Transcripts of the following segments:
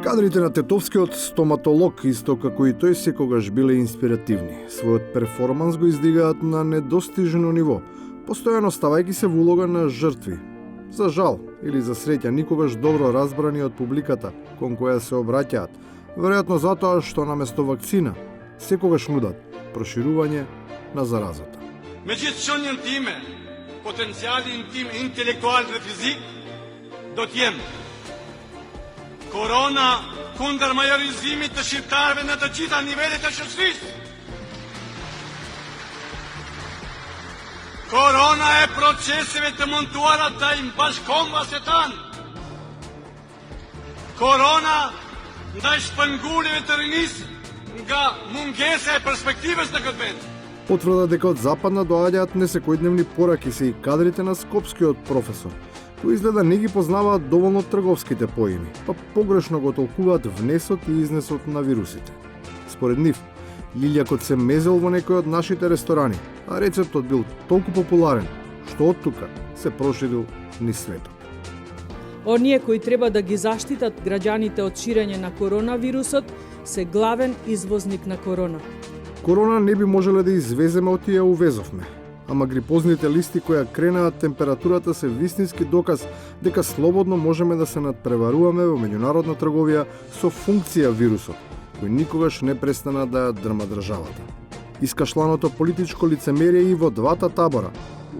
Кадрите на Тетовскиот стоматолог, исто како и тој, секогаш биле инспиративни. Својот перформанс го издигаат на недостижно ниво, постојано ставајќи се во улога на жртви. За жал или за среќа, никогаш добро разбрани од публиката кон која се обраќаат, веројатно затоа што наместо вакцина секогаш нудат проширување на заразата. Меѓу çënjen time, потенцијалin tim интелектуал dhe fizik, do t'jem korona kundër majorizimit të shqiptarëve në të gjitha nivelet e shoqërisë. Korona e proceseve të montuara ndaj bashkëkombësve tanë. Korona ndaj shpënguleve të rinisë nga mungesa e perspektivës në këtë vend. Потврда дека од западна доаѓаат несекојдневни пораки се и кадрите на скопскиот професор, кои изгледа не ги познаваат доволно трговските поими, па погрешно го толкуваат внесот и изнесот на вирусите. Според нив, лилјакот се мезел во некој од нашите ресторани, а рецептот бил толку популарен, што од тука се проширил низ светот. Оние кои треба да ги заштитат граѓаните од ширење на коронавирусот се главен извозник на корона. Корона не би можеле да извеземе од тие увезовме, ама грипозните листи кои кренаат температурата се вистински доказ дека слободно можеме да се надпреваруваме во меѓународна трговија со функција вирусот, кој никогаш не престана да дрма државата. Искашланото политичко лицемерие и во двата табора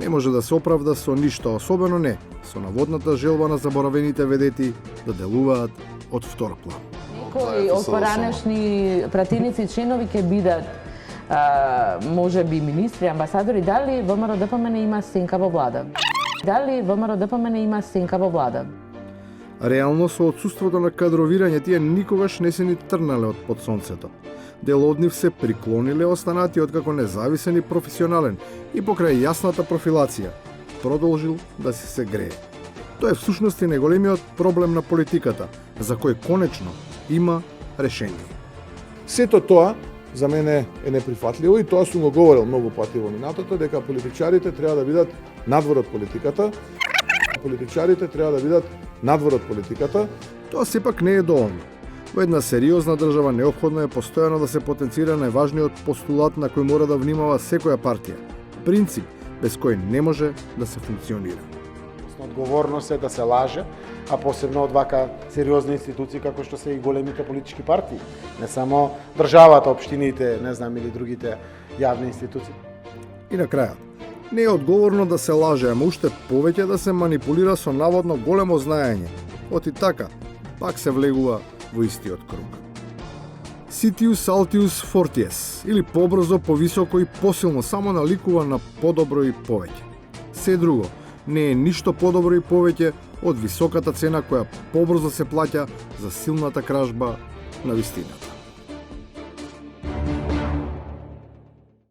не може да се оправда со ништо, особено не со наводната желба на заборавените ведети да делуваат од втор план. Некои од поранешни пратеници членови ќе бидат може би министри, амбасадори. Дали ВМРО-ДПМН има сенка во влада? Дали ВМРО-ДПМН има сенка во влада? Реално со отсуството на кадровирање тие никогаш не се ни трнале од под сонцето. Дел од нив се приклониле останати откако независен и професионален и покрај јасната профилација продолжил да се грее. Тоа е всушност и најголемиот проблем на политиката, за кој конечно има решение. Сето тоа за мене е неприфатливо и тоа сум го говорил многу пати во минатото, дека политичарите треба да бидат надвор од политиката. Политичарите треба да бидат надвор од политиката. Тоа сепак не е доволно. Во една сериозна држава неопходно е постојано да се потенцира најважниот постулат на кој мора да внимава секоја партија. Принцип без кој не може да се функционира. Одговорност е да се лаже, а посебно од вака сериозни институции како што се и големите политички партии, не само државата, општините, не знам, или другите јавни институции. И на крајот, не е одговорно да се лаже, ама уште повеќе да се манипулира со наводно големо знаење. Оти така, пак се влегува во истиот круг. Ситиус Алтиус Фортиес, или побрзо, повисоко и посилно, само наликува на подобро и повеќе. Се друго не е ништо подобро и повеќе од високата цена која побрзо се плаќа за силната кражба на вистината.